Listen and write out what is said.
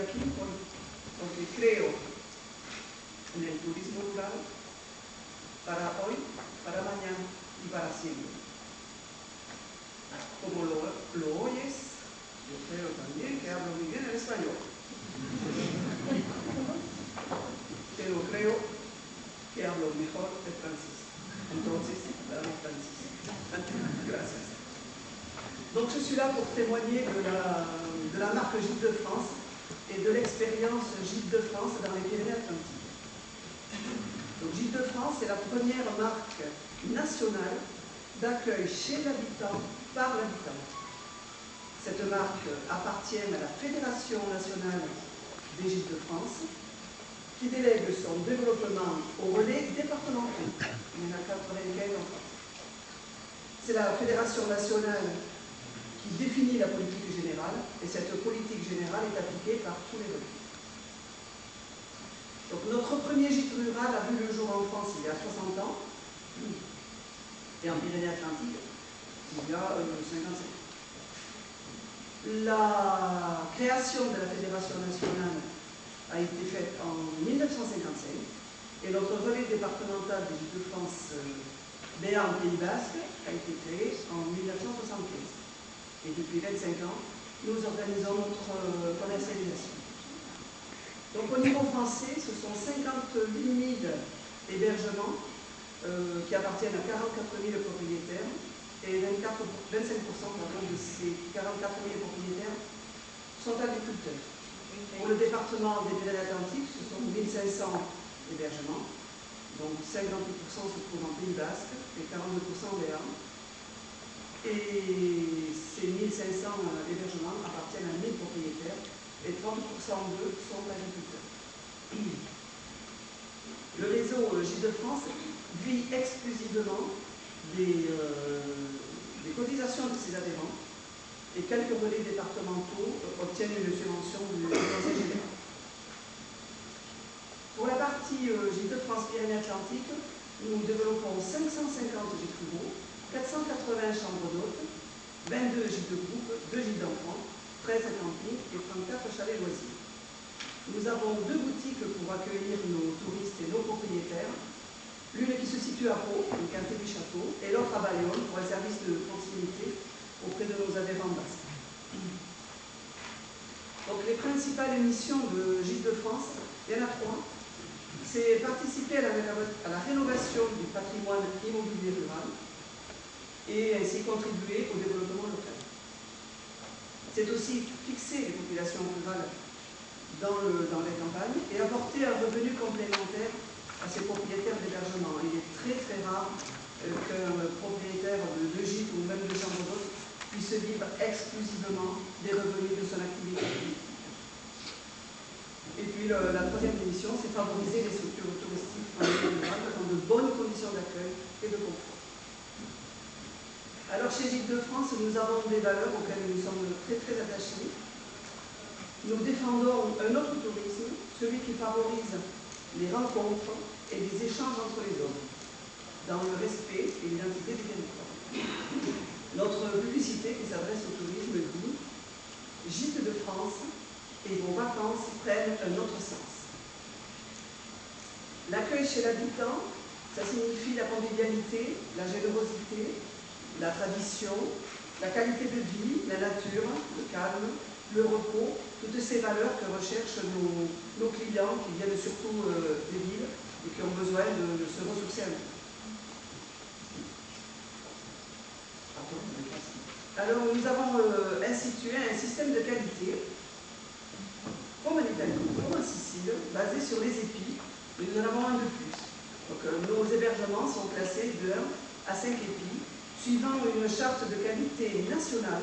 aquí porque creo en el turismo rural para hoy, para mañana y para siempre. Como lo oyes, yo creo también que hablo muy bien el español. Pero creo que hablo mejor el francés. Entonces, hablamos francés. Gracias. Donc je suis là pour témoigner de la marque Gîtes de France et de l'expérience Gîtes de France dans les Pyrénées-Atlantiques. Donc Gîtes de France est la première marque nationale d'accueil chez l'habitant par l'habitant. Cette marque appartient à la Fédération nationale des Gîtes de France qui délègue son développement aux relais départementaux. Il y en a 95 en France. C'est la Fédération nationale qui définit la politique générale, et cette politique générale est appliquée par tous les relais. Donc notre premier gîte rural a vu le jour en France il y a 60 ans, et en Pyrénées-Atlantiques il y a 55 ans. La création de la Fédération nationale a été faite en 1955, et notre relais départemental des Gîtes de France Béarn Pays Basque a été créé en 1975. Et depuis 25 ans, nous organisons notre commercialisation. Donc au niveau français, ce sont 58 000 hébergements qui appartiennent à 44 000 propriétaires, et 25% de ces 44 000 propriétaires sont agriculteurs. Pour le département des Pyrénées-Atlantiques, ce sont 1500 hébergements, donc 58% se trouvent en Pays Basque et 42% en Béarn. Et ces 1500 hébergements appartiennent à 1000 propriétaires et 30% d'eux sont agriculteurs. Le réseau Gîtes de France vit exclusivement des cotisations de ses adhérents, et quelques relais départementaux obtiennent une subvention du Conseil général. Pour la partie Gîtes de France Pyrénées-Atlantiques, nous développons 550 gîtes ruraux, 480 chambres d'hôtes, 22 gîtes de groupe, 2 gîtes d'enfants, 13 campings et 34 chalets loisirs. Nous avons 2 boutiques pour accueillir nos touristes et nos propriétaires, l'une qui se situe à Pau, au Quintet du Château, et l'autre à Bayonne pour un service de proximité auprès de nos adhérents basques. Donc les principales missions de Gîtes de France, il y en a 3. C'est participer à la rénovation du patrimoine immobilier rural, et ainsi contribuer au développement local. C'est aussi fixer les populations rurales dans les campagnes et apporter un revenu complémentaire à ces propriétaires d'hébergement. Il est très très rare qu'un propriétaire de gîte ou même de chambre d'hôte puisse vivre exclusivement des revenus de son activité. Et puis la troisième mission, c'est favoriser les structures touristiques en milieu rural dans de bonnes conditions d'accueil et de confort. Alors chez Gîtes de France, nous avons des valeurs auxquelles nous sommes très très attachés. Nous défendons un autre tourisme, celui qui favorise les rencontres et les échanges entre les hommes, dans le respect et l'identité des territoires. Notre publicité qui s'adresse au tourisme dit « Gîtes de France et vos vacances prennent un autre sens ». L'accueil chez l'habitant, ça signifie la convivialité, la générosité, la tradition, la qualité de vie, la nature, le calme, le repos, toutes ces valeurs que recherchent nos clients qui viennent surtout des villes et qui ont besoin de se ressourcer un peu. Alors nous avons institué un système de qualité, comme en Italie, comme en Sicile, basé sur les épis, mais nous en avons un de plus. Donc nos hébergements sont classés de 1 à 5 épis, suivant une charte de qualité nationale